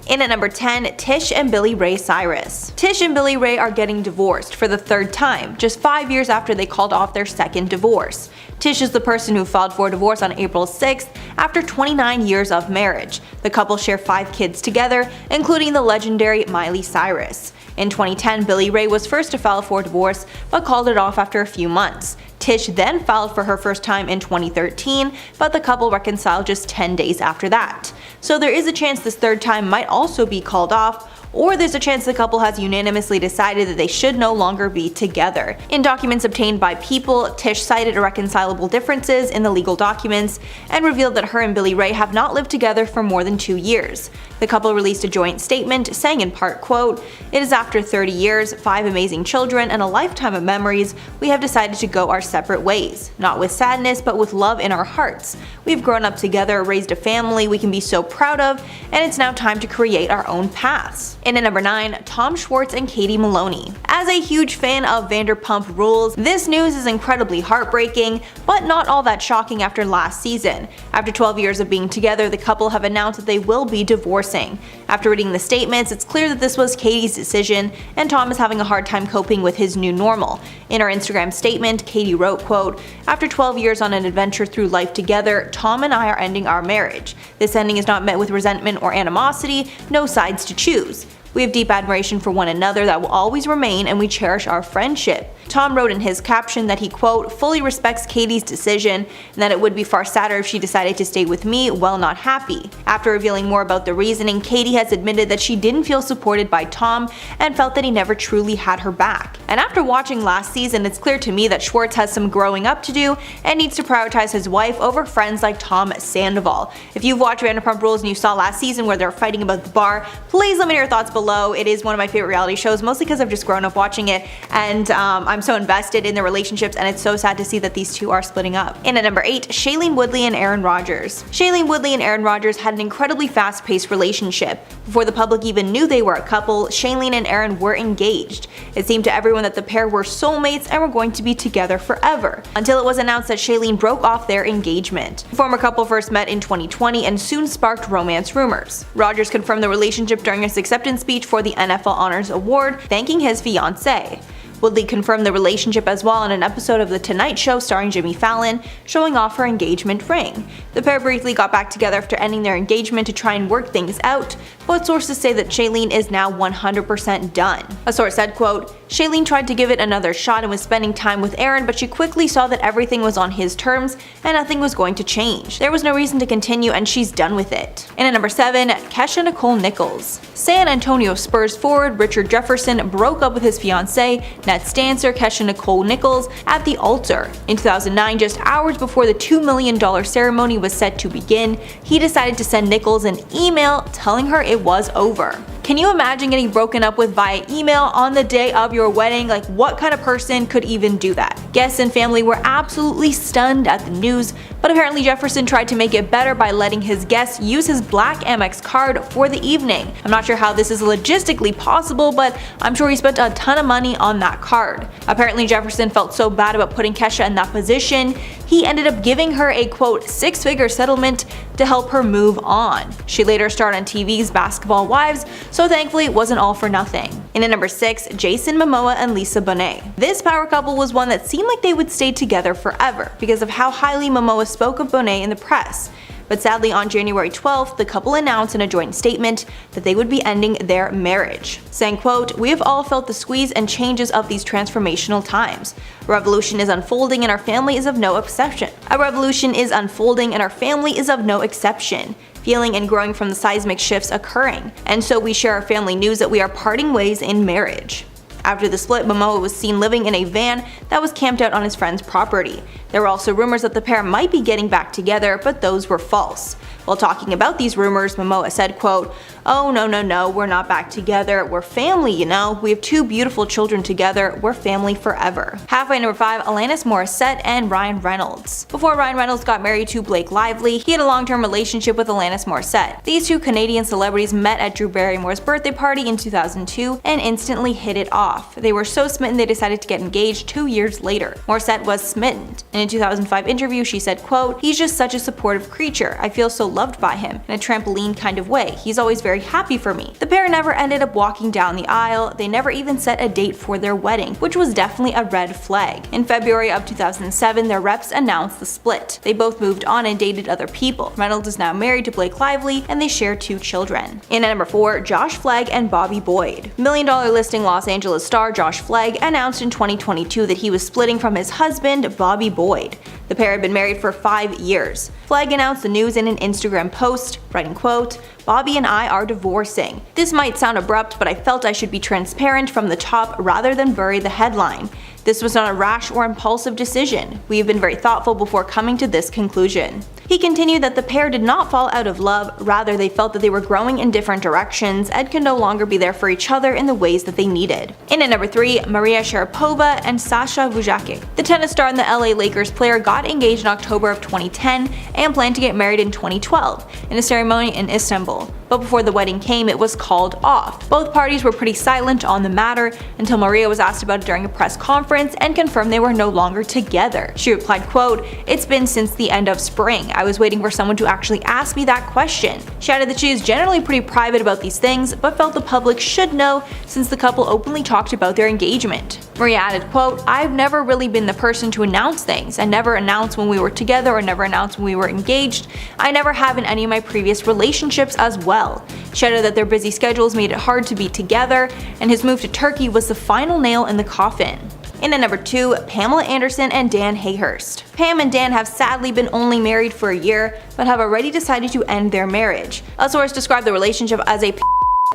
In at number 10, Tish and Billy Ray Cyrus. Tish and Billy Ray are getting divorced for the third time, just 5 years after they called off their second divorce. Tish is the person who filed for divorce on April 6th after 29 years of marriage. The couple share 5 kids together, including the legendary Miley Cyrus. In 2010, Billy Ray was first to file for divorce, but called it off after a few months. Tish then filed for her first time in 2013, but the couple reconciled just 10 days after that. So there is a chance this third time might also be called off, or there's a chance the couple has unanimously decided that they should no longer be together. In documents obtained by People, Tish cited irreconcilable differences in the legal documents and revealed that her and Billy Ray have not lived together for more than 2 years. The couple released a joint statement saying in part, quote, "It is after 30 years, 5 amazing children, and a lifetime of memories, we have decided to go our separate ways. Not with sadness, but with love in our hearts. We've grown up together, raised a family we can be so proud of, and it's now time to create our own paths." In at number 9, Tom Schwartz and Katie Maloney. As a huge fan of Vanderpump Rules, this news is incredibly heartbreaking, but not all that shocking after last season. After 12 years of being together, the couple have announced that they will be divorcing. After reading the statements, it's clear that this was Katie's decision, and Tom is having a hard time coping with his new normal. In her Instagram statement, Katie wrote, quote, "After 12 years on an adventure through life together, Tom and I are ending our marriage. This ending is not met with resentment or animosity, no sides to choose. We have deep admiration for one another that will always remain, and we cherish our friendship." Tom wrote in his caption that he, quote, "fully respects Katie's decision and that it would be far sadder if she decided to stay with me while not happy." After revealing more about the reasoning, Katie has admitted that she didn't feel supported by Tom and felt that he never truly had her back. And after watching last season, it's clear to me that Schwartz has some growing up to do and needs to prioritize his wife over friends like Tom Sandoval. If you've watched Vanderpump Rules and you saw last season where they're fighting about the bar, please let me know your thoughts below. It is one of my favorite reality shows, mostly because I've just grown up watching it, and I'm so invested in their relationships, and it's so sad to see that these two are splitting up. In at number 8, Shailene Woodley and Aaron Rodgers. Shailene Woodley and Aaron Rodgers had an incredibly fast-paced relationship. Before the public even knew they were a couple, Shailene and Aaron were engaged. It seemed to everyone that the pair were soulmates and were going to be together forever, until it was announced that Shailene broke off their engagement. The former couple first met in 2020 and soon sparked romance rumors. Rodgers confirmed the relationship during his acceptance speech for the NFL Honors Award, thanking his fiancée. Woodley confirmed the relationship as well in an episode of The Tonight Show starring Jimmy Fallon, showing off her engagement ring. The pair briefly got back together after ending their engagement to try and work things out, but sources say that Shailene is now 100% done. A source said, quote, "Shailene tried to give it another shot and was spending time with Aaron, but she quickly saw that everything was on his terms and nothing was going to change. There was no reason to continue and she's done with it." In at number 7, Kesha Nicole Nichols. San Antonio Spurs forward Richard Jefferson broke up with his fiancée, Nets dancer Kesha Nicole Nichols, at the altar. In 2009, just hours before the $2 million ceremony was set to begin, he decided to send Nichols an email telling her it was over. Can you imagine getting broken up with via email on the day of your wedding? Like, what kind of person could even do that? Guests and family were absolutely stunned at the news, but apparently Jefferson tried to make it better by letting his guests use his black Amex card for the evening. I'm not sure how this is logistically possible, but I'm sure he spent a ton of money on that card. Apparently Jefferson felt so bad about putting Kesha in that position, he ended up giving her a, quote, 6-figure settlement to help her move on. She later starred on TV's Basketball Wives, so thankfully it wasn't all for nothing. In at number 6, Jason Momoa and Lisa Bonet. This power couple was one that seemed like they would stay together forever because of how highly Momoa spoke of Bonet in the press. But sadly, on January 12th, the couple announced in a joint statement that they would be ending their marriage, saying, quote, "We have all felt the squeeze and changes of these transformational times. A revolution is unfolding and our family is of no exception. A revolution is unfolding and our family is of no exception. Feeling and growing from the seismic shifts occurring. And so we share our family news that we are parting ways in marriage." After the split, Momoa was seen living in a van that was camped out on his friend's property. There were also rumors that the pair might be getting back together, but those were false. While talking about these rumors, Momoa said, quote, "Oh no, we're not back together. We're family, you know. We have 2 beautiful children together. We're family forever." Halfway number 5, Alanis Morissette and Ryan Reynolds. Before Ryan Reynolds got married to Blake Lively, he had a long-term relationship with Alanis Morissette. These 2 Canadian celebrities met at Drew Barrymore's birthday party in 2002 and instantly hit it off. They were so smitten they decided to get engaged 2 years later. Morissette was smitten. In a 2005 interview, she said, quote, "He's just such a supportive creature. I feel so loved by him, in a trampoline kind of way. He's always very happy for me. The pair never ended up walking down the aisle, they never even set a date for their wedding, which was definitely a red flag. In February of 2007, their reps announced the split. They both moved on and dated other people. Reynolds is now married to Blake Lively, and they share 2 children. In at number 4, Josh Flagg and Bobby Boyd. $1 Million Listing Los Angeles star Josh Flagg announced in 2022 that he was splitting from his husband, Bobby Boyd. The pair had been married for 5 years. Flagg announced the news in an Instagram post, writing, quote, "Bobby and I are divorcing. This might sound abrupt, but I felt I should be transparent from the top rather than bury the headline. This was not a rash or impulsive decision. We have been very thoughtful before coming to this conclusion." He continued that the pair did not fall out of love, rather they felt that they were growing in different directions and could no longer be there for each other in the ways that they needed. In at number 3, Maria Sharapova and Sasha Vujacic. The tennis star and the LA Lakers player got engaged in October of 2010 and planned to get married in 2012 in a ceremony in Istanbul. But before the wedding came, it was called off. Both parties were pretty silent on the matter until Maria was asked about it during a press conference and confirmed they were no longer together. She replied, quote, "It's been since the end of spring. I was waiting for someone to actually ask me that question." She added that she is generally pretty private about these things, but felt the public should know since the couple openly talked about their engagement. Maria added, quote, "I've never really been the person to announce things. I never announced when we were together or never announced when we were engaged. I never have in any of my previous relationships as well." She added that their busy schedules made it hard to be together, and his move to Turkey was the final nail in the coffin. In at number 2, Pamela Anderson and Dan Hayhurst. Pam and Dan have sadly been only married for a year, but have already decided to end their marriage. A source described the relationship as a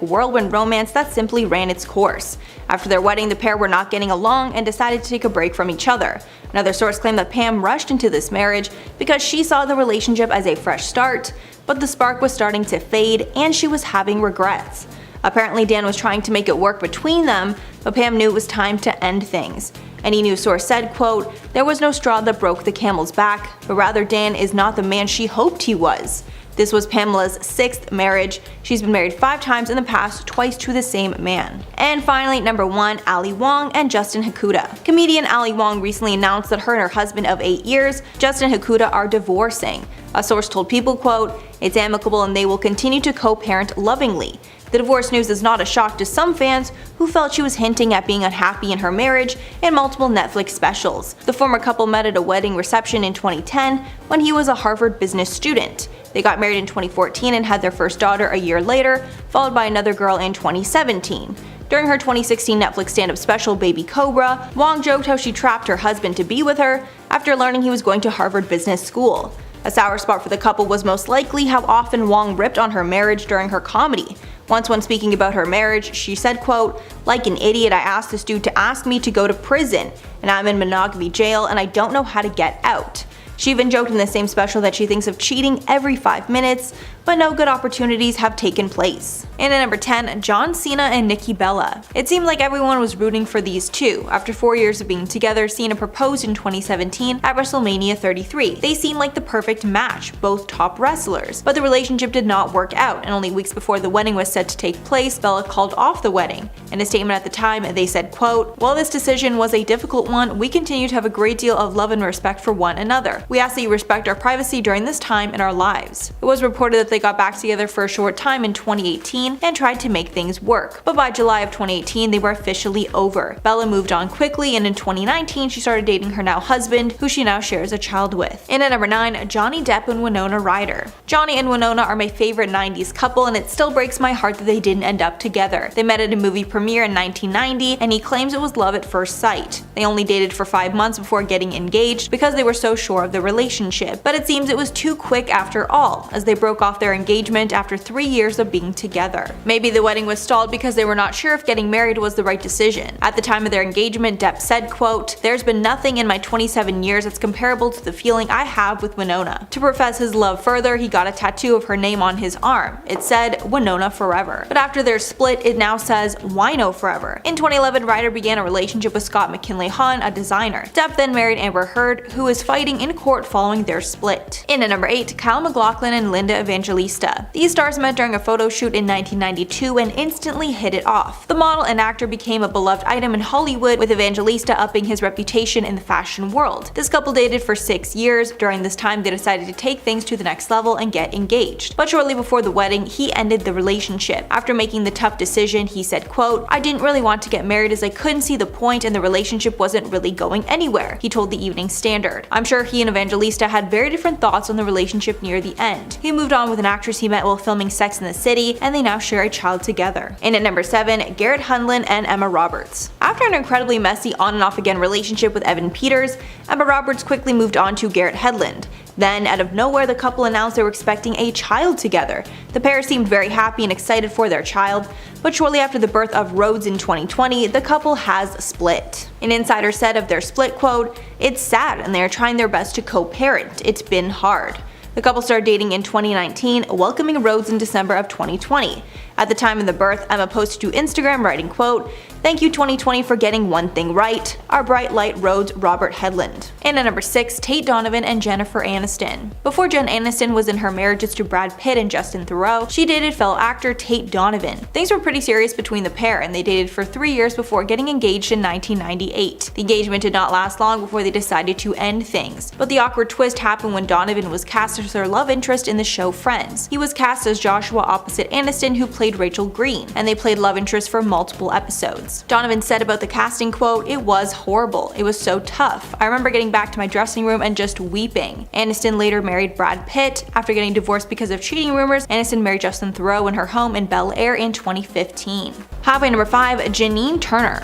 whirlwind romance that simply ran its course. After their wedding, the pair were not getting along and decided to take a break from each other. Another source claimed that Pam rushed into this marriage because she saw the relationship as a fresh start, but the spark was starting to fade and she was having regrets. Apparently Dan was trying to make it work between them, but Pam knew it was time to end things. Any news source said, quote, "There was no straw that broke the camel's back, but rather Dan is not the man she hoped he was." This was Pamela's 6th marriage. She's been married 5 times in the past, twice to the same man. And finally, number 1, Ali Wong and Justin Hakuda. Comedian Ali Wong recently announced that her and her husband of 8 years, Justin Hakuda, are divorcing. A source told People, quote, "It's amicable and they will continue to co-parent lovingly." The divorce news is not a shock to some fans who felt she was hinting at being unhappy in her marriage in multiple Netflix specials. The former couple met at a wedding reception in 2010 when he was a Harvard business student. They got married in 2014 and had their first daughter a year later, followed by another girl in 2017. During her 2016 Netflix stand-up special Baby Cobra, Wong joked how she trapped her husband to be with her after learning he was going to Harvard Business School. A sour spot for the couple was most likely how often Wong ripped on her marriage during her comedy. Once when speaking about her marriage, she said, quote, "Like an idiot, I asked this dude to ask me to go to prison, and I'm in monogamy jail and I don't know how to get out." She even joked in the same special that she thinks of cheating every 5 minutes, but no good opportunities have taken place. And at number 10, John Cena and Nikki Bella. It seemed like everyone was rooting for these two. After 4 years of being together, Cena proposed in 2017 at WrestleMania 33. They seemed like the perfect match, both top wrestlers. But the relationship did not work out, and only weeks before the wedding was set to take place, Bella called off the wedding. In a statement at the time, they said, quote, "While this decision was a difficult one, we continue to have a great deal of love and respect for one another. We ask that you respect our privacy during this time in our lives." It was reported that they got back together for a short time in 2018 and tried to make things work, but by July of 2018 they were officially over. Bella moved on quickly, and in 2019 she started dating her now husband, who she now shares a child with. And at number 9, Johnny Depp and Winona Ryder. Johnny and Winona are my favorite 90s couple, and it still breaks my heart that they didn't end up together. They met at a movie premiere in 1990, and he claims it was love at first sight. They only dated for 5 months before getting engaged because they were so sure of the relationship, but it seems it was too quick after all, as they broke off their engagement after 3 years of being together. Maybe the wedding was stalled because they were not sure if getting married was the right decision. At the time of their engagement, Depp said, quote, "There's been nothing in my 27 years that's comparable to the feeling I have with Winona." To profess his love further, he got a tattoo of her name on his arm. It said, "Winona Forever." But after their split, it now says, "Wino Forever." In 2011, Ryder began a relationship with Scott McKinley Hahn, a designer. Depp then married Amber Heard, who is fighting in court following their split. In at number 8, Kyle MacLachlan and Linda Evangelista. These stars met during a photo shoot in 1992 and instantly hit it off. The model and actor became a beloved item in Hollywood, with Evangelista upping his reputation in the fashion world. This couple dated for 6 years. During this time, they decided to take things to the next level and get engaged. But shortly before the wedding, he ended the relationship. After making the tough decision, he said, quote, "I didn't really want to get married as I couldn't see the point and the relationship wasn't really going anywhere," he told the Evening Standard. I'm sure he and Evangelista had very different thoughts on the relationship near the end. He moved on with an actress he met while filming Sex and the City, and they now share a child together. In at number 7, Garrett Hedlund and Emma Roberts. After an incredibly messy on and off again relationship with Evan Peters, Emma Roberts quickly moved on to Garrett Hedlund. Then, out of nowhere, the couple announced they were expecting a child together. The pair seemed very happy and excited for their child, but shortly after the birth of Rhodes in 2020, the couple has split. An insider said of their split, quote, "It's sad and they are trying their best to co-parent. It's been hard." The couple started dating in 2019, welcoming Rhodes in December of 2020. At the time of the birth, Emma posted to Instagram writing, quote, "Thank you 2020 for getting one thing right. Our bright light Rhodes Robert Hedlund." And at number 6, Tate Donovan and Jennifer Aniston. Before Jen Aniston was in her marriages to Brad Pitt and Justin Theroux, she dated fellow actor Tate Donovan. Things were pretty serious between the pair, and they dated for 3 years before getting engaged in 1998. The engagement did not last long before they decided to end things. But the awkward twist happened when Donovan was cast as their love interest in the show Friends. He was cast as Joshua opposite Aniston, who played Rachel Green, and they played love interest for multiple episodes. Donovan said about the casting, quote, "It was horrible. It was so tough. I remember getting back to my dressing room and just weeping." Aniston later married Brad Pitt. After getting divorced because of cheating rumors, Aniston married Justin Theroux in her home in Bel Air in 2015. Halfway number 5, Janine Turner.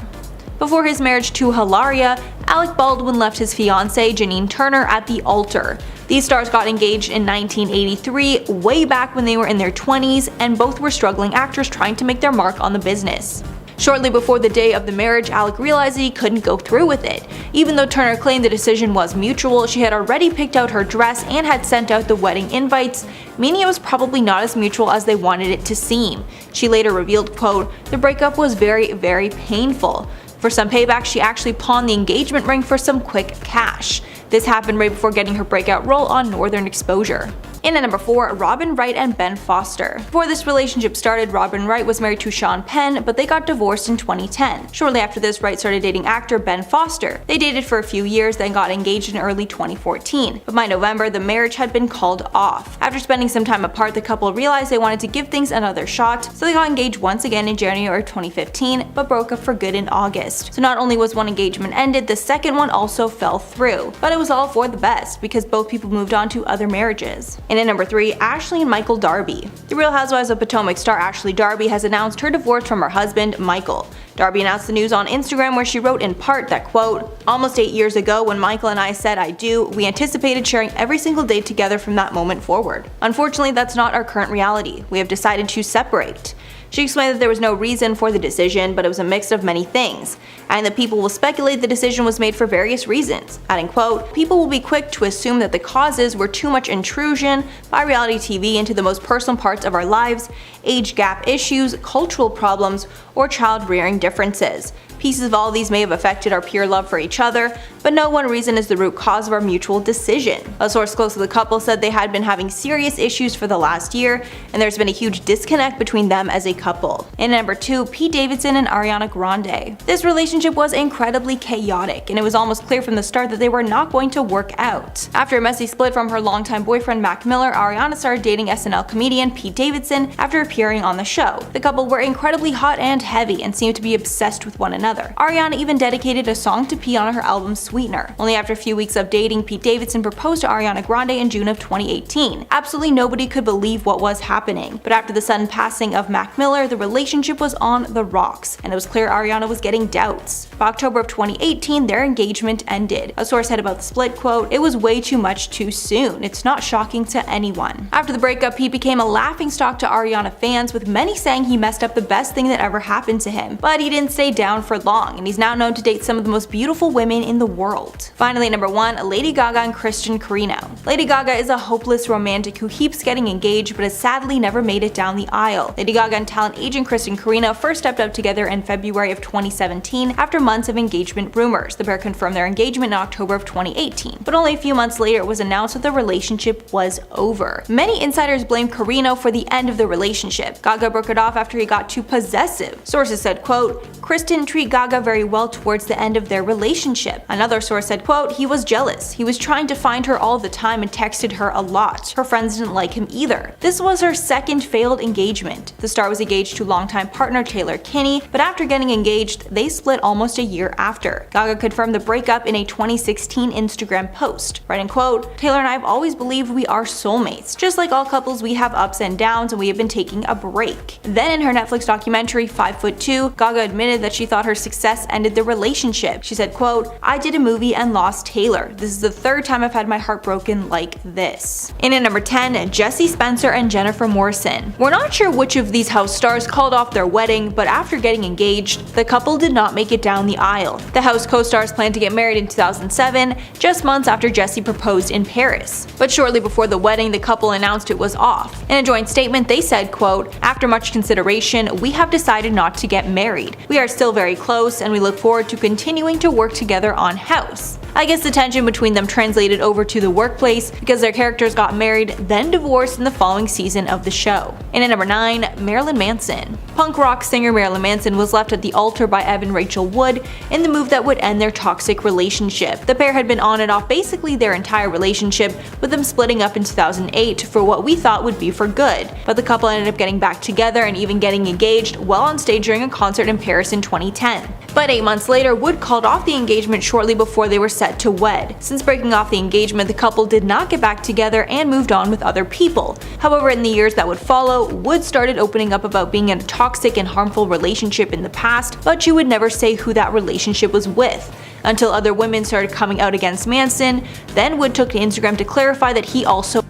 Before his marriage to Hilaria, Alec Baldwin left his fiancée Janine Turner at the altar. These stars got engaged in 1983, way back when they were in their 20s, and both were struggling actors trying to make their mark on the business. Shortly before the day of the marriage, Alec realized that he couldn't go through with it. Even though Turner claimed the decision was mutual, she had already picked out her dress and had sent out the wedding invites, meaning it was probably not as mutual as they wanted it to seem. She later revealed, quote, "The breakup was very, very painful. For some payback, she actually pawned the engagement ring for some quick cash." This happened right before getting her breakout role on Northern Exposure. In at number 4, Robin Wright and Ben Foster. Before this relationship started, Robin Wright was married to Sean Penn, but they got divorced in 2010. Shortly after this, Wright started dating actor Ben Foster. They dated for a few years, then got engaged in early 2014. But by November, the marriage had been called off. After spending some time apart, the couple realized they wanted to give things another shot, so they got engaged once again in January 2015, but broke up for good in August. So not only was one engagement ended, the second one also fell through. But it was all for the best, because both people moved on to other marriages. And at number 3, Ashley and Michael Darby. The Real Housewives of Potomac star Ashley Darby has announced her divorce from her husband, Michael. Darby announced the news on Instagram, where she wrote in part that, quote, "Almost 8 years ago when Michael and I said I do, we anticipated sharing every single day together from that moment forward. Unfortunately, that's not our current reality. We have decided to separate." She explained that there was no reason for the decision, but it was a mix of many things, and that people will speculate the decision was made for various reasons, adding, quote, "People will be quick to assume that the causes were too much intrusion by reality TV into the most personal parts of our lives, age gap issues, cultural problems, or child rearing differences. Pieces of all these may have affected our pure love for each other, but no one reason is the root cause of our mutual decision." A source close to the couple said they had been having serious issues for the last year, and there's been a huge disconnect between them as a couple. And number 2, Pete Davidson and Ariana Grande. This relationship was incredibly chaotic, and it was almost clear from the start that they were not going to work out. After a messy split from her longtime boyfriend Mac Miller, Ariana started dating SNL comedian Pete Davidson after appearing on the show. The couple were incredibly hot and heavy and seemed to be obsessed with one another. Ariana even dedicated a song to Pete on her album Sweetener. Only after a few weeks of dating, Pete Davidson proposed to Ariana Grande in June of 2018. Absolutely nobody could believe what was happening, but after the sudden passing of Mac Miller, the relationship was on the rocks, and it was clear Ariana was getting doubts. By October of 2018, their engagement ended. A source said about the split, quote, "It was way too much too soon. It's not shocking to anyone." After the breakup, Pete became a laughingstock to Ariana fans, with many saying he messed up the best thing that ever happened to him, but he didn't stay down for for long, and he's now known to date some of the most beautiful women in the world. Finally, number 1, Lady Gaga and Christian Carino. Lady Gaga is a hopeless romantic who keeps getting engaged but has sadly never made it down the aisle. Lady Gaga and talent agent Christian Carino first stepped up together in February of 2017 after months of engagement rumors. The pair confirmed their engagement in October of 2018, but only a few months later it was announced that the relationship was over. Many insiders blame Carino for the end of the relationship. Gaga broke it off after he got too possessive. Sources said, quote, Kristen treated Gaga very well towards the end of their relationship. Another source said, quote, he was jealous. He was trying to find her all the time and texted her a lot. Her friends didn't like him either. This was her second failed engagement. The star was engaged to longtime partner Taylor Kinney, but after getting engaged, they split almost a year after. Gaga confirmed the breakup in a 2016 Instagram post, writing, quote, Taylor and I have always believed we are soulmates. Just like all couples, we have ups and downs and we have been taking a break. Then in her Netflix documentary 5'2", Gaga admitted that she thought her success ended the relationship. She said, quote, I did a movie and lost Taylor. This is the third time I've had my heart broken like this. In at number 10, Jesse Spencer and Jennifer Morrison. We're not sure which of these house stars called off their wedding, but after getting engaged, the couple did not make it down the aisle. The House co-stars planned to get married in 2007, just months after Jesse proposed in Paris. But shortly before the wedding, the couple announced it was off. In a joint statement, they said, quote, after much consideration, we have decided not to get married. We are still very close, and we look forward to continuing to work together on House. I guess the tension between them translated over to the workplace because their characters got married, then divorced in the following season of the show. In at number 9, Marilyn Manson. Punk rock singer Marilyn Manson was left at the altar by Evan Rachel Wood in the move that would end their toxic relationship. The pair had been on and off basically their entire relationship, with them splitting up in 2008 for what we thought would be for good. But the couple ended up getting back together and even getting engaged while on stage during a concert in Paris in 2010. But 8 months later, Wood called off the engagement shortly before they were set to wed. Since breaking off the engagement, the couple did not get back together and moved on with other people. However, in the years that would follow, Wood started opening up about being in a toxic and harmful relationship in the past, but she would never say who that relationship was with. Until other women started coming out against Manson, then Wood took to Instagram to clarify that he also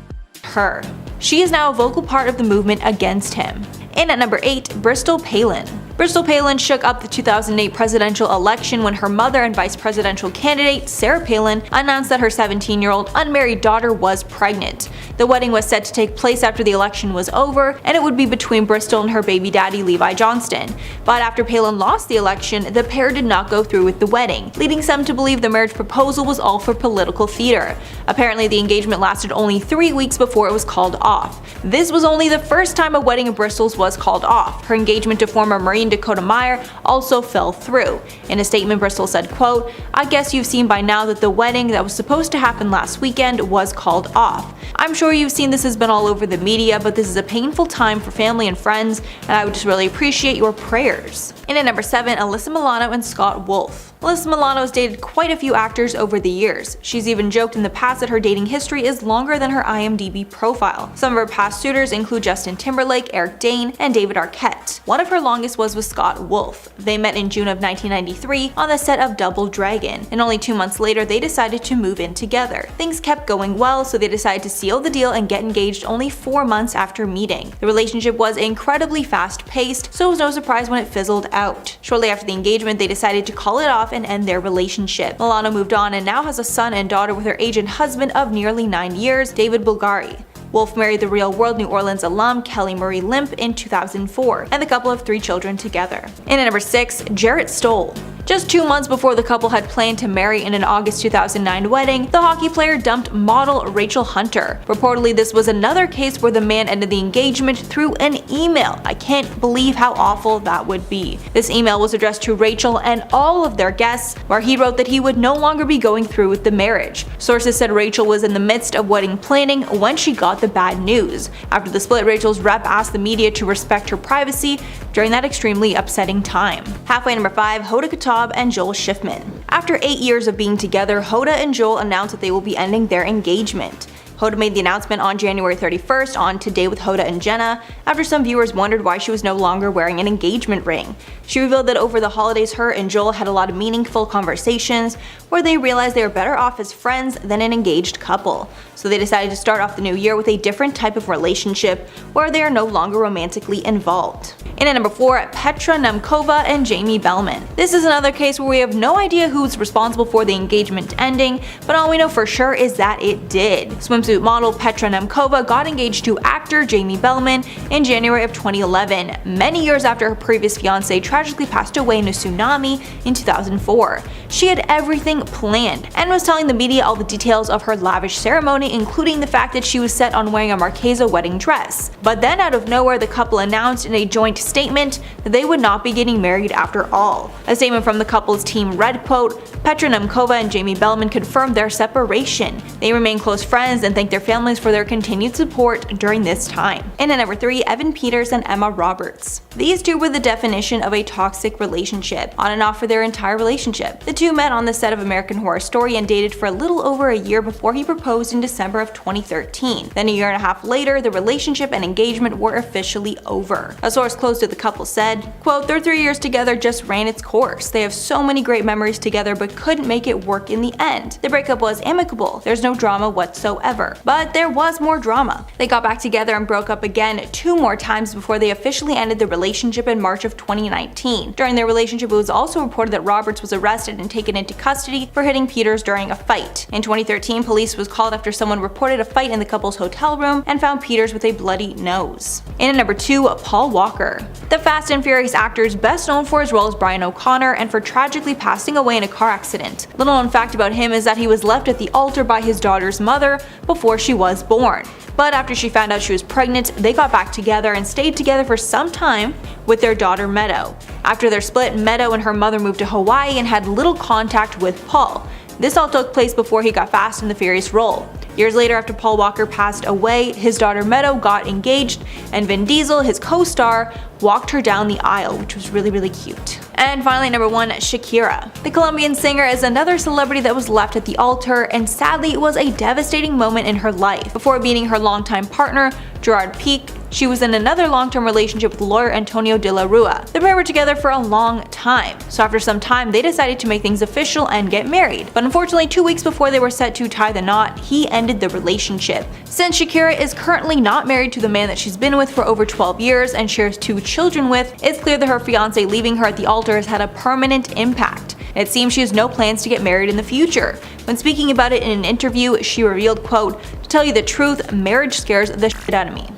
her. She is now a vocal part of the movement against him. And at number 8, Bristol Palin. Bristol Palin shook up the 2008 presidential election when her mother and vice presidential candidate, Sarah Palin, announced that her 17-year-old unmarried daughter was pregnant. The wedding was set to take place after the election was over, and it would be between Bristol and her baby daddy, Levi Johnston. But after Palin lost the election, the pair did not go through with the wedding, leading some to believe the marriage proposal was all for political theater. Apparently, the engagement lasted only 3 weeks before it was called off. This was only the first time a wedding of Bristol's was called off. Her engagement to former Marine Dakota Meyer also fell through. In a statement, Bristol said, quote, I guess you've seen by now that the wedding that was supposed to happen last weekend was called off. I'm sure you've seen this has been all over the media, but this is a painful time for family and friends, and I would just really appreciate your prayers. In at number 7, Alyssa Milano and Scott Wolf. Alyssa Milano has dated quite a few actors over the years. She's even joked in the past that her dating history is longer than her IMDb profile. Some of her past suitors include Justin Timberlake, Eric Dane, and David Arquette. One of her longest was with Scott Wolf. They met in June of 1993 on the set of Double Dragon, and only 2 months later they decided to move in together. Things kept going well, so they decided to seal the deal and get engaged only 4 months after meeting. The relationship was incredibly fast-paced, so it was no surprise when it fizzled out. Shortly after the engagement, they decided to call it off and end their relationship. Milano moved on and now has a son and daughter with her aged husband of nearly 9 years, David Bulgari. Wolf married the Real World New Orleans alum Kelly Marie Limp in 2004, and the couple have 3 children together. And at number 6, Garrett Stoll. Just 2 months before the couple had planned to marry in an August 2009 wedding, the hockey player dumped model Rachel Hunter. Reportedly, this was another case where the man ended the engagement through an email. I can't believe how awful that would be. This email was addressed to Rachel and all of their guests, where he wrote that he would no longer be going through with the marriage. Sources said Rachel was in the midst of wedding planning when she got the bad news. After the split, Rachel's rep asked the media to respect her privacy during that extremely upsetting time. Halfway number 5, Hoda Khattab and Joel Schiffman. After 8 years of being together, Hoda and Joel announced that they will be ending their engagement. Hoda made the announcement on January 31st on Today with Hoda and Jenna, after some viewers wondered why she was no longer wearing an engagement ring. She revealed that over the holidays her and Joel had a lot of meaningful conversations where they realized they were better off as friends than an engaged couple. So they decided to start off the new year with a different type of relationship where they are no longer romantically involved. In at number 4, Petra Nemcova and Jamie Bellman. This is another case where we have no idea who's responsible for the engagement ending, but all we know for sure is that it did. Swimsuit model Petra Nemcova got engaged to actor Jamie Bellman in January of 2011, many years after her previous fiancé tragically passed away in a tsunami in 2004. She had everything planned and was telling the media all the details of her lavish ceremony, including the fact that she was set on wearing a Marchesa wedding dress. But then out of nowhere, the couple announced in a joint statement that they would not be getting married after all. A statement from the couple's team read, quote, "Petra Nemcova and Jamie Bellman confirmed their separation. They remain close friends and thank their families for their continued support during this time." And at number 3, Evan Peters and Emma Roberts. These two were the definition of a toxic relationship, on and off for their entire relationship. The two met on the set of American Horror Story and dated for a little over a year before he proposed in December of 2013. Then a year and a half later, the relationship and engagement were officially over. A source close to the couple said, quote, "Their 3 years together just ran its course. They have so many great memories together but couldn't make it work in the end. The breakup was amicable. There's no drama whatsoever." But there was more drama. They got back together and broke up again 2 more times before they officially ended the relationship in March of 2019. During their relationship, it was also reported that Roberts was arrested and taken into custody for hitting Peters during a fight. In 2013, police was called after someone reported a fight in the couple's hotel room and found Peters with a bloody nose. And at number 2, Paul Walker. The Fast and Furious actor is best known for his role as Brian O'Connor and for tragically passing away in a car accident. Little known fact about him is that he was left at the altar by his daughter's mother before she was born. But after she found out she was pregnant, they got back together and stayed together for some time with their daughter Meadow. After their split, Meadow and her mother moved to Hawaii and had little contact with Paul. This all took place before he got Fast and the Furious role. Years later, after Paul Walker passed away, his daughter Meadow got engaged, and Vin Diesel, his co-star, walked her down the aisle, which was really cute. And finally, number 1, Shakira. The Colombian singer is another celebrity that was left at the altar, and sadly it was a devastating moment in her life. Before meeting her longtime partner, Gerard Piqué, she was in another long-term relationship with lawyer Antonio de la Rua. The pair were together for a long time, so after some time they decided to make things official and get married. But unfortunately, 2 weeks before they were set to tie the knot, he ended the relationship. Since Shakira is currently not married to the man that she's been with for over 12 years and shares 2 children with, it's clear that her fiance leaving her at the altar has had a permanent impact. It seems she has no plans to get married in the future. When speaking about it in an interview, she revealed, quote, "To tell you the truth, marriage scares the shit out of me."